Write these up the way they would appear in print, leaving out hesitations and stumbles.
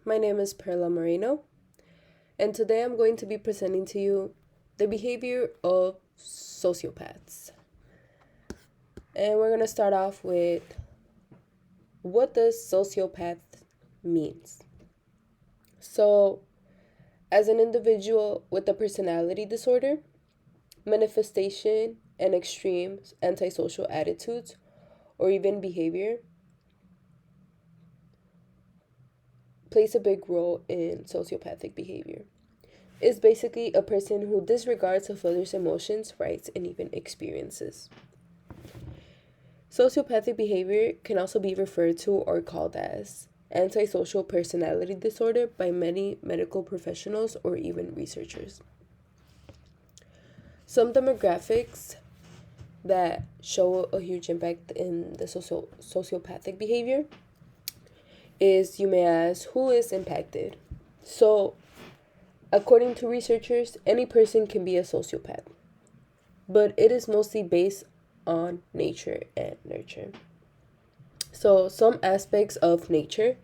My name is Perla Moreno, and today I'm going to be presenting to you the behavior of sociopaths. And we're going to start off with what does sociopath means. So, as an individual with a personality disorder, manifestation and extreme antisocial attitudes or even behavior plays a big role in sociopathic behavior. Is basically a person who disregards of others' emotions, rights, and even experiences. Sociopathic behavior can also be referred to or called as antisocial personality disorder by many medical professionals or even researchers. Some demographics that show a huge impact in the sociopathic behavior is, you may ask, who is impacted? So, according to researchers, any person can be a sociopath, but it is mostly based on nature and nurture. So, some aspects of nature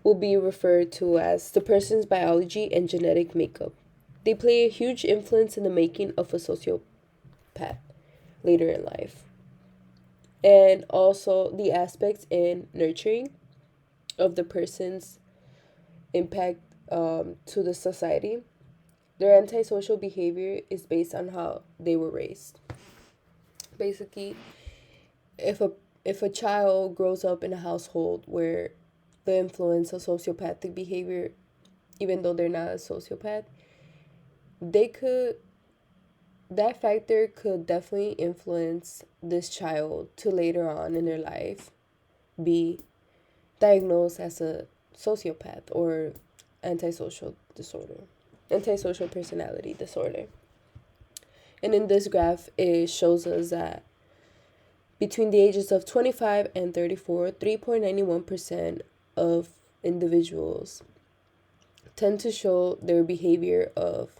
will be referred to as the person's biology and genetic makeup. They play a huge influence in the making of a sociopath later in life. And also the aspects in nurturing of the person's impact to the society. Their antisocial behavior is based on how they were raised. Basically, if a child grows up in a household where the influence of sociopathic behavior, even though they're not a sociopath, they could that factor could definitely influence this child to later on in their life be diagnosed as a sociopath or antisocial disorder, antisocial personality disorder. And in this graph, it shows us that between the ages of 25 and 34, 3.91% of individuals tend to show their behavior of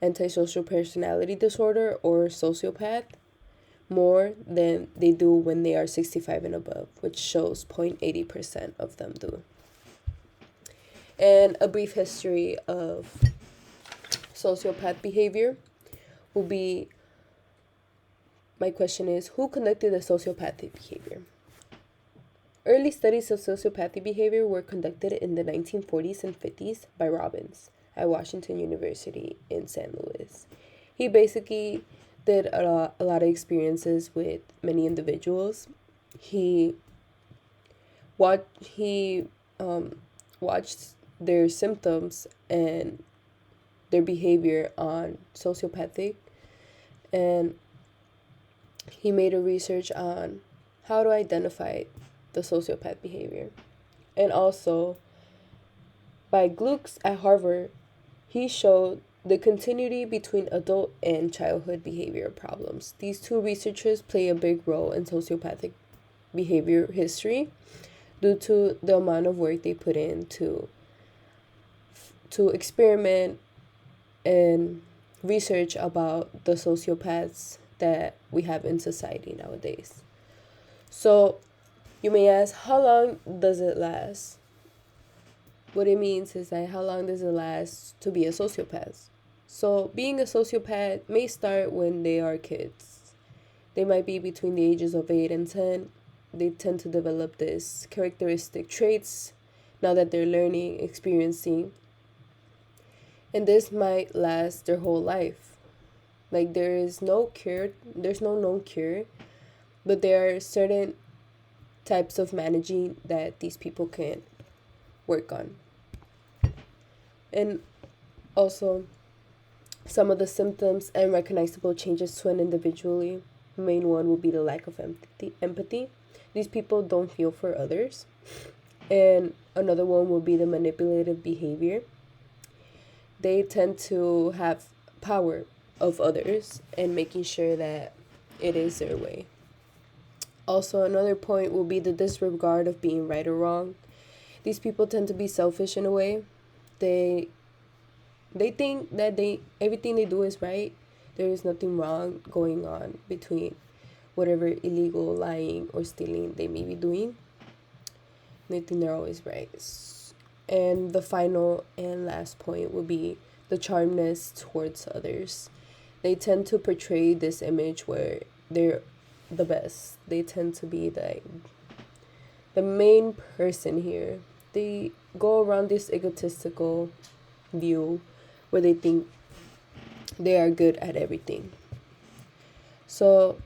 antisocial personality disorder or sociopath more than they do when they are 65 and above, which shows 0.80% of them do. And a brief history of sociopath behavior will be, my question is, who conducted the sociopathic behavior? Early studies of sociopathic behavior were conducted in the 1940s and 50s by Robbins at Washington University in St. Louis. He basically did a lot of experiences with many individuals. He watched their symptoms and their behavior on sociopathic, and he made a research on how to identify the sociopath behavior. And also, by Glucks at Harvard, he showed the continuity between adult and childhood behavior problems. These two researchers play a big role in sociopathic behavior history due to the amount of work they put in to experiment and research about the sociopaths that we have in society nowadays. So you may ask, how long does it last? What it means is that how long does it last to be a sociopath? So being a sociopath may start when they are kids. They might be between the ages of 8 and 10. They tend to develop these characteristic traits now that they're learning, experiencing. And this might last their whole life. Like there's no known cure, but there are certain types of managing that these people can work on. And also, some of the symptoms and recognizable changes to an individually, main one will be the lack of empathy. These people don't feel for others. And another one will be the manipulative behavior. They tend to have power of others and making sure that it is their way. Also, another point will be the disregard of being right or wrong. These people tend to be selfish in a way. They think that everything they do is right. There is nothing wrong going on between whatever illegal, lying, or stealing they may be doing. They think they're always right. And the final and last point would be the charmness towards others. They tend to portray this image where they're the best. They tend to be the main person here. They go around this egotistical view where they think they are good at everything. So,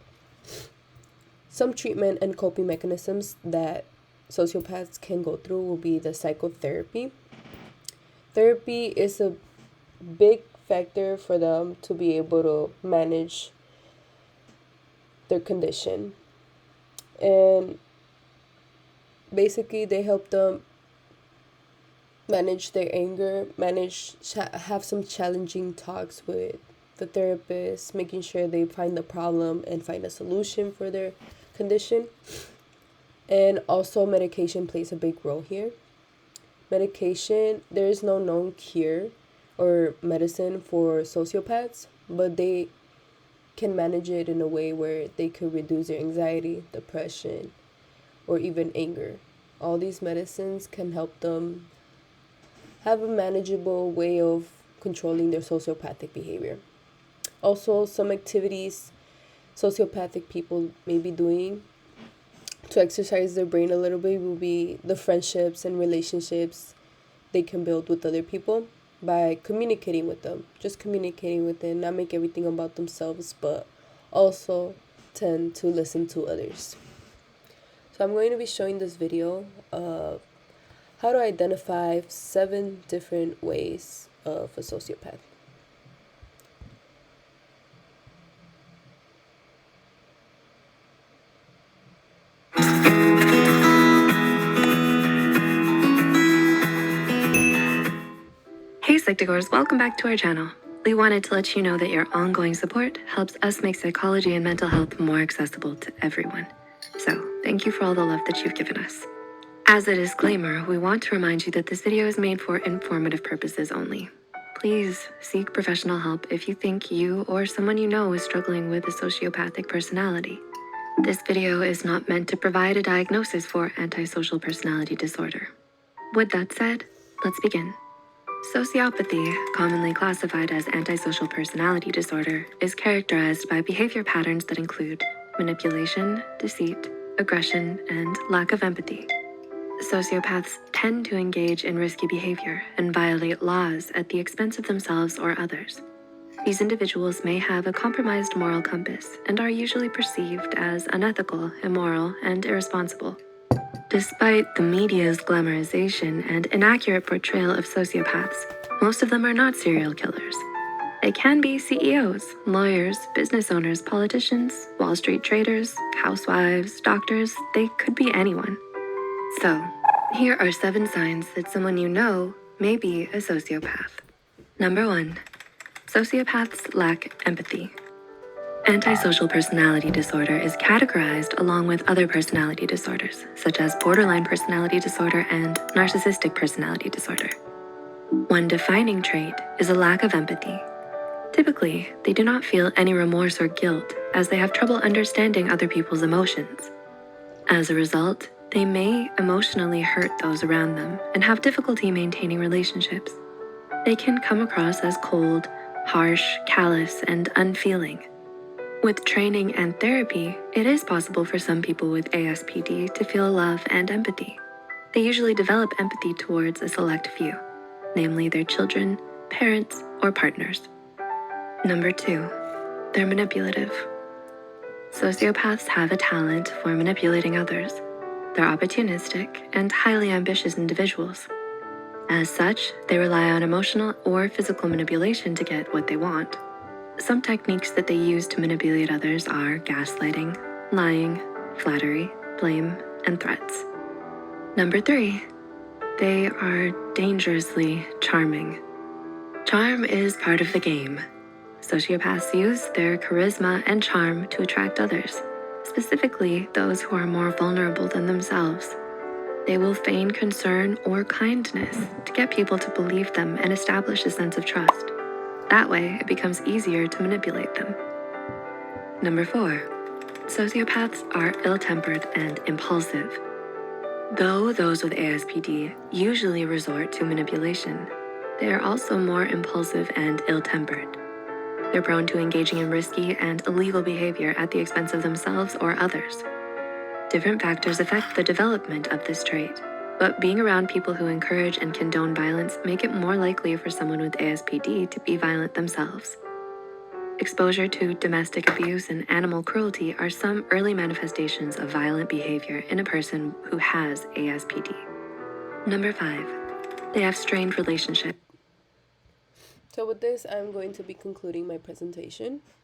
some treatment and coping mechanisms that sociopaths can go through will be the psychotherapy. Therapy is a big factor for them to be able to manage their condition. And basically, they help them manage their anger, have some challenging talks with the therapist, making sure they find the problem and find a solution for their condition. And also medication plays a big role here. Medication, there is no known cure or medicine for sociopaths, but they can manage it in a way where they could reduce their anxiety, depression, or even anger. All these medicines can help them have a manageable way of controlling their sociopathic behavior. Also, some activities sociopathic people may be doing to exercise their brain a little bit will be the friendships and relationships they can build with other people by communicating with them. Just communicating with them, not make everything about themselves, but also tend to listen to others. So I'm going to be showing this video of how to identify 7 different ways of a sociopath. Hey Psych2Goers, welcome back to our channel. We wanted to let you know that your ongoing support helps us make psychology and mental health more accessible to everyone. So, thank you for all the love that you've given us. As a disclaimer, we want to remind you that this video is made for informative purposes only. Please seek professional help if you think you or someone you know is struggling with a sociopathic personality. This video is not meant to provide a diagnosis for antisocial personality disorder. With that said, let's begin. Sociopathy, commonly classified as antisocial personality disorder, is characterized by behavior patterns that include manipulation, deceit, aggression, and lack of empathy. Sociopaths tend to engage in risky behavior and violate laws at the expense of themselves or others. These individuals may have a compromised moral compass and are usually perceived as unethical, immoral, and irresponsible. Despite the media's glamorization and inaccurate portrayal of sociopaths, most of them are not serial killers. They can be CEOs, lawyers, business owners, politicians, Wall Street traders, housewives, doctors. They could be anyone. So, here are 7 signs that someone you know may be a sociopath. Number 1. Sociopaths lack empathy. Antisocial personality disorder is categorized along with other personality disorders, such as borderline personality disorder and narcissistic personality disorder. One defining trait is a lack of empathy. Typically, they do not feel any remorse or guilt as they have trouble understanding other people's emotions. As a result, they may emotionally hurt those around them and have difficulty maintaining relationships. They can come across as cold, harsh, callous, and unfeeling. With training and therapy, it is possible for some people with ASPD to feel love and empathy. They usually develop empathy towards a select few, namely their children, parents, or partners. Number 2, they're manipulative. Sociopaths have a talent for manipulating others. They're opportunistic and highly ambitious individuals. As such, they rely on emotional or physical manipulation to get what they want. Some techniques that they use to manipulate others are gaslighting, lying, flattery, blame, and threats. Number 3, they are dangerously charming. Charm is part of the game. Sociopaths use their charisma and charm to attract others, specifically those who are more vulnerable than themselves. They will feign concern or kindness to get people to believe them and establish a sense of trust. That way, it becomes easier to manipulate them. Number 4, sociopaths are ill-tempered and impulsive. Though those with ASPD usually resort to manipulation, they are also more impulsive and ill-tempered. They're prone to engaging in risky and illegal behavior at the expense of themselves or others. Different factors affect the development of this trait, but being around people who encourage and condone violence make it more likely for someone with ASPD to be violent themselves. Exposure to domestic abuse and animal cruelty are some early manifestations of violent behavior in a person who has ASPD. Number 5, they have strained relationships. So with this, I'm going to be concluding my presentation.